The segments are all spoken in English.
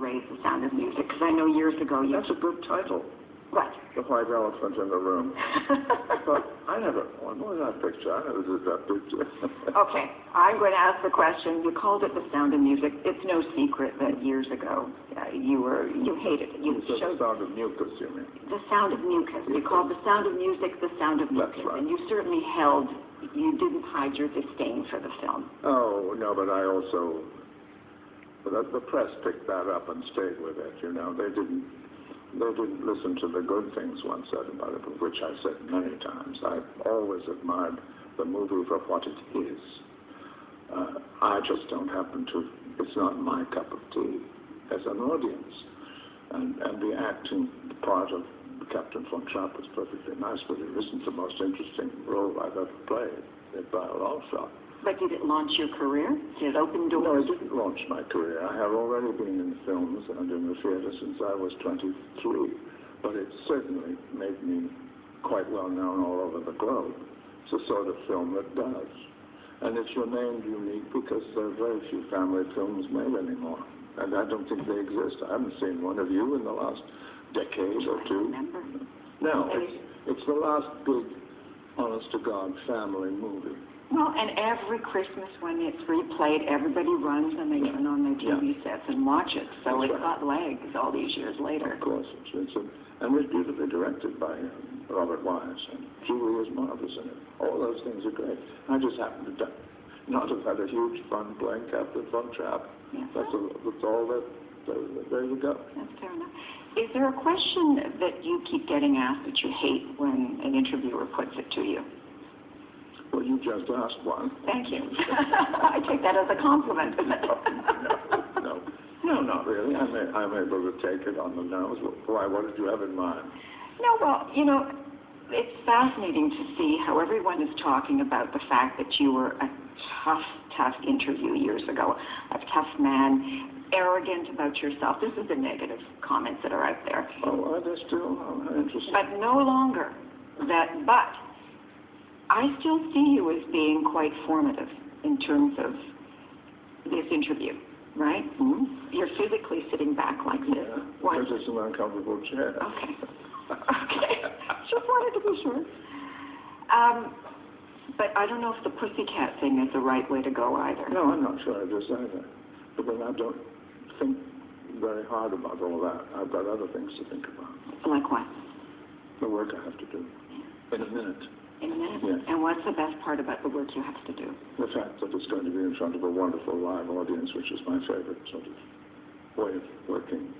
raise The Sound of Music? Because I know years ago you... That's a good title. What? The White Elephant in the Room. But I never... What was that picture? I never did that picture. Okay, I'm going to ask the question. You called it The Sound of Music. It's no secret that years ago you hated it. You showed The Sound of Mucus, you mean? The Sound of Mucus. You called The Sound of Music The Sound of Mucus. That's right. And you certainly held... You didn't hide your disdain for the film. Oh, no, but I also... The press picked that up and stayed with it, you know. They didn't listen to the good things one said about it, which I said many times. I've always admired the movie for what it is. I just don't happen to... It's not my cup of tea as an audience. And the acting part of Captain Von Trapp was perfectly nice, but it isn't the most interesting role I've ever played by a long shot. But did it launch your career? Did it open doors? No, it didn't launch my career. I have already been in films and in the theater since I was 23, but it certainly made me quite well known all over the globe. It's the sort of film that does. And it's remained unique because there are very few family films made anymore. And I don't think they exist. I haven't seen one of you in the last decade or two. No, it's the last big, honest-to-God family movie. Well, and every Christmas when it's replayed, everybody runs and they turn on their TV sets and watch it. So it's got legs all these years later. Of course. And it's beautifully directed by Robert Wise. And Julie is marvelous in it. All those things are great. I just happen to not have had a huge fun playing Captain Von Trapp. Yeah. That's all that... There you go. That's fair enough. Is there a question that you keep getting asked that you hate when an interviewer puts it to you? Well, you just asked one. Thank you. I take that as a compliment. No, not really. I'm able to take it on the nose. Why? What did you have in mind? No, well, you know, it's fascinating to see how everyone is talking about the fact that you were a tough interview years ago, a tough man, arrogant about yourself. This is the negative comments that are out there. Oh, are they still? Oh, interesting. But no longer. But I still see you as being quite formative in terms of this interview, right? Mm-hmm. You're physically sitting back like this. Yeah, because it's an uncomfortable chair. Okay. Just wanted to be sure. But I don't know if the pussycat thing is the right way to go either. No, I'm not sure it is either. But then I don't think very hard about all that. I've got other things to think about. Like what? The work I have to do. In a minute. In a minute? Yes. And what's the best part about the work you have to do? The fact that it's going to be in front of a wonderful live audience, which is my favorite sort of way of working.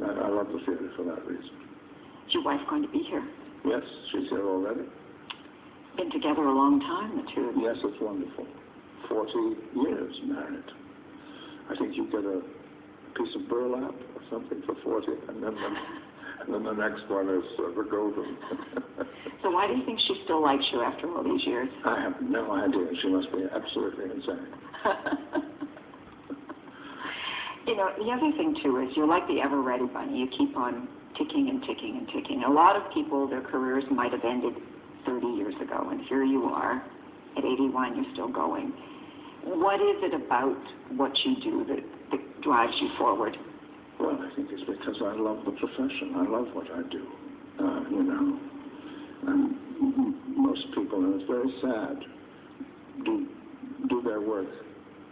I love the theater for that reason. Is your wife going to be here? Yes, she's here already. Been together a long time, the two of you. Yes, it's wonderful. 40 years married. I think you get a piece of burlap or something for 40, and then the next one is the golden. So why do you think she still likes you after all these years? I have no idea. She must be absolutely insane. You know, the other thing, too, is you're like the ever-ready bunny. You keep on ticking and ticking and ticking. A lot of people, their careers might have ended 30 years ago, and here you are. At 81, you're still going. What is it about what you do that drives you forward? Well, I think it's because I love the profession. I love what I do, you know. And most people, and it's very sad, do their work,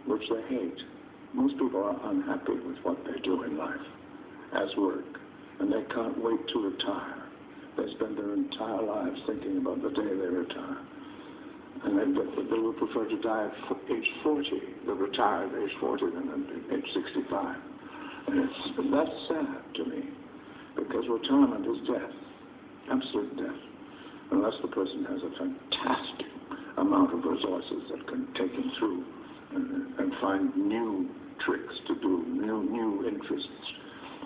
which they hate. Most people are unhappy with what they do in life as work, and they can't wait to retire. They spend their entire lives thinking about the day they retire. And they would prefer to die at age 40, they retire at age 40 than at age 65. And that's sad to me, because retirement is death, absolute death, unless the person has a fantastic amount of resources that can take him through and find new tricks to do, new interests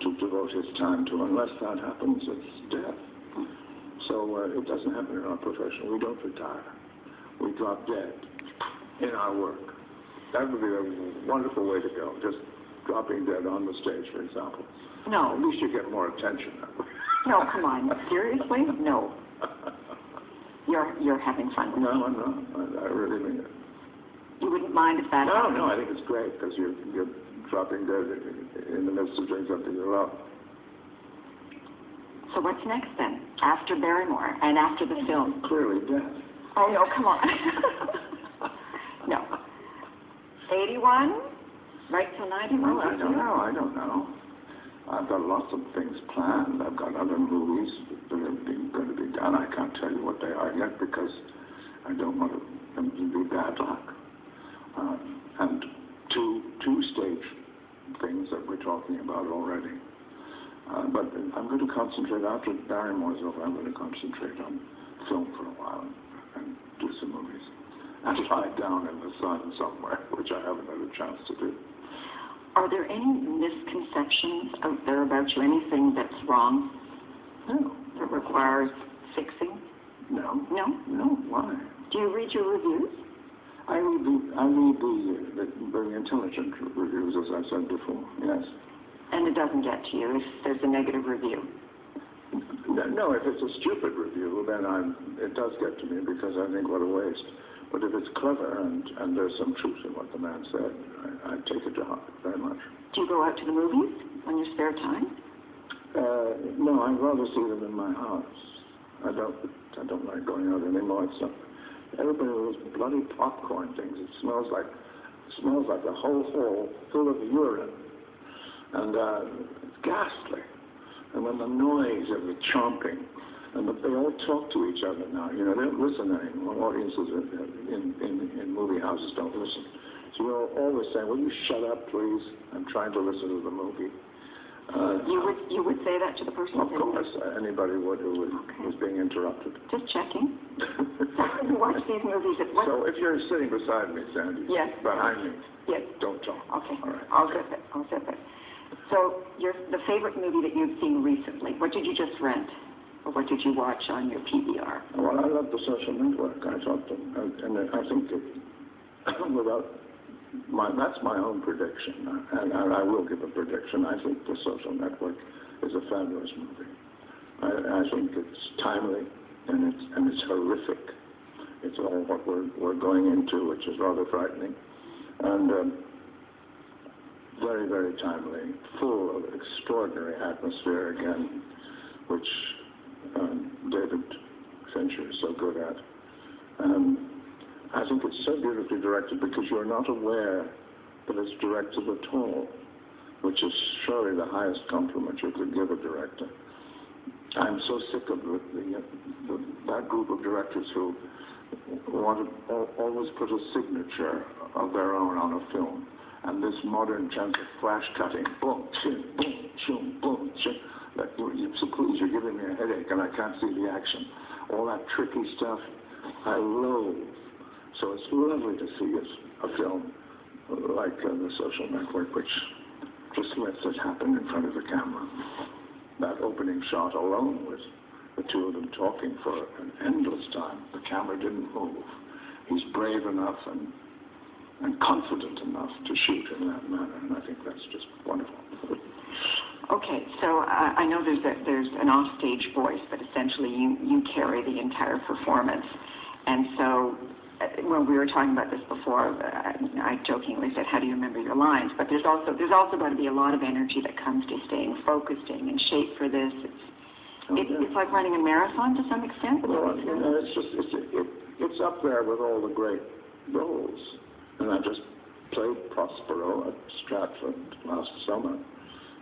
to devote his time to. Unless that happens, it's death. So it doesn't happen in our profession. We don't retire. We drop dead in our work. That would be a wonderful way to go, just dropping dead on the stage, for example. No. At least you get more attention that way. No, come on. Seriously? No. You're having fun with it. No, I'm not. I really mean it. You wouldn't mind if that happened? No, I think it's great, because you're dropping dead in the midst of doing something you love. So what's next then, after Barrymore and after the film? Clearly death. Oh, no, come on. No. 81? Right till 91? Well, I don't know. I've got lots of things planned. I've got other movies that are going to be done. I can't tell you what they are yet because I don't want them to be bad luck. And two stage things that we're talking about already. But I'm going to concentrate, after Barrymore's over, I'm going to concentrate on film for a while and do some movies. And lie down in the sun somewhere, which I haven't had a chance to do. Are there any misconceptions out there about you? Anything that's wrong? No. That requires fixing? No. No? No, why? Do you read your reviews? I read the very intelligent reviews, as I said before, yes. And it doesn't get to you if there's a negative review? No, if it's a stupid review, then it does get to me because I think what a waste. But if it's clever and there's some truth in what the man said, I take it to heart very much. Do you go out to the movies on your spare time? No, I'd rather see them in my house. I don't like going out anymore. It's not, everybody with those bloody popcorn things. It smells like the whole hall full of urine, and it's ghastly. And then the noise of the chomping. And they all talk to each other now. You know, they don't listen anymore. Audiences in movie houses don't listen. So you're always saying, will you shut up, please? I'm trying to listen to the movie. You would say that to the person? Of course. Anybody would who was being interrupted. Just checking. You watch these movies at what? So if you're sitting beside me, Sandy, yes. Behind me, yes. Don't talk. Okay. All right. I'll zip it. So the favorite movie that you've seen recently, what did you just rent? Or what did you watch on your PVR? Well, I love The Social Network. I talked to, and I think that that's my own prediction, and I will give a prediction. I think The Social Network is a fabulous movie. I think it's timely and it's horrific. It's all what we're going into, which is rather frightening, and very, very timely, full of extraordinary atmosphere again, which David Fincher is so good at. I think it's so beautifully directed because you're not aware that it's directed at all, which is surely the highest compliment you could give a director. I'm so sick of that group of directors who want to always put a signature of their own on a film. And this modern chance of flash cutting, boom, chin, boom, chum, boom, chin. So please, you're giving me a headache and I can't see the action. All that tricky stuff, I loathe. So it's lovely to see a film like The Social Network, which just lets it happen in front of the camera. That opening shot alone with the two of them talking for an endless time. The camera didn't move. He's brave enough and confident enough to shoot in that manner, and I think that's just wonderful. Okay, so I know there's an offstage voice, but essentially you carry the entire performance. And so when we were talking about this before, I jokingly said, how do you remember your lines? But there's also got to be a lot of energy that comes to staying focused, staying in shape for this. It's like running a marathon to some extent. Well, it's up there with all the great roles. And I just played Prospero at Stratford last summer,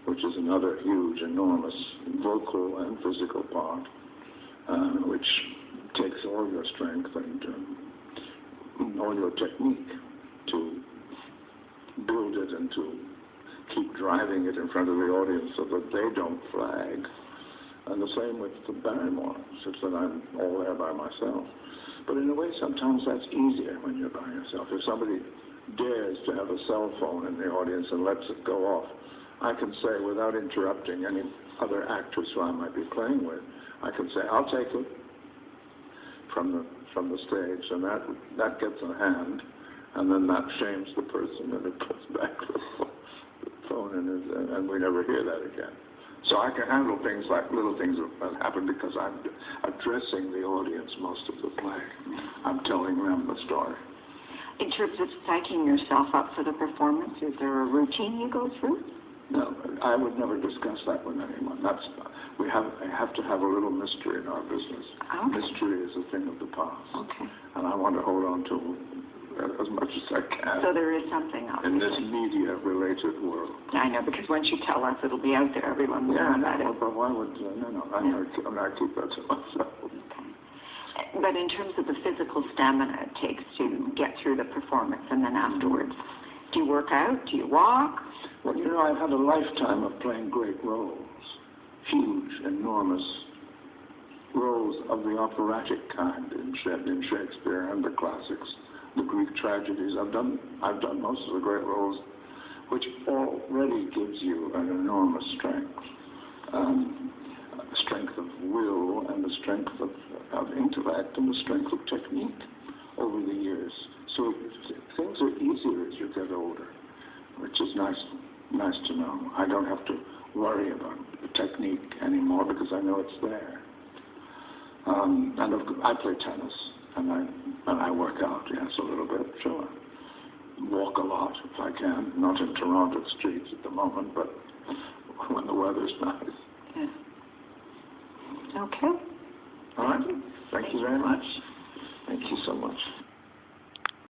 which is another huge, enormous vocal and physical part, which takes all your strength and all your technique to build it and to keep driving it in front of the audience so that they don't flag. And the same with the Barrymore, since that I'm all there by myself. But in a way, sometimes that's easier when you're by yourself. If somebody dares to have a cell phone in the audience and lets it go off, I can say, without interrupting any other actors who I might be playing with, I can say, I'll take it from the stage, and that gets a hand, and then that shames the person, and it puts back the phone in, and we never hear that again. So I can handle things like little things that happen because I'm addressing the audience most of the play. I'm telling them the story. In terms of psyching yourself up for the performance, is there a routine you go through? No, I would never discuss that with anyone. We have to have a little mystery in our business. Okay. Mystery is a thing of the past. Okay. And I want to hold on to as much as I can. So there is something else. In this media-related world. I know, because once you tell us, it'll be out there. Everyone will know about it. But why would, I'm not keep that to myself. Okay. But in terms of the physical stamina it takes to get through the performance and then afterwards, do you work out? Do you walk? Well, I've had a lifetime of playing great roles. Huge, enormous roles of the operatic kind in Shakespeare and the classics, the Greek tragedies. I've done most of the great roles, which already gives you an enormous strength. Strength of will and the strength of intellect and the strength of technique over the years. So things are easier as you get older, which is nice to know. I don't have to worry about the technique anymore because I know it's there. I play tennis and I work out, yes, a little bit, sure. Walk a lot if I can, not in Toronto streets at the moment, but when the weather's nice. Yeah. Okay. All right. Thank you very much. Thank you so much.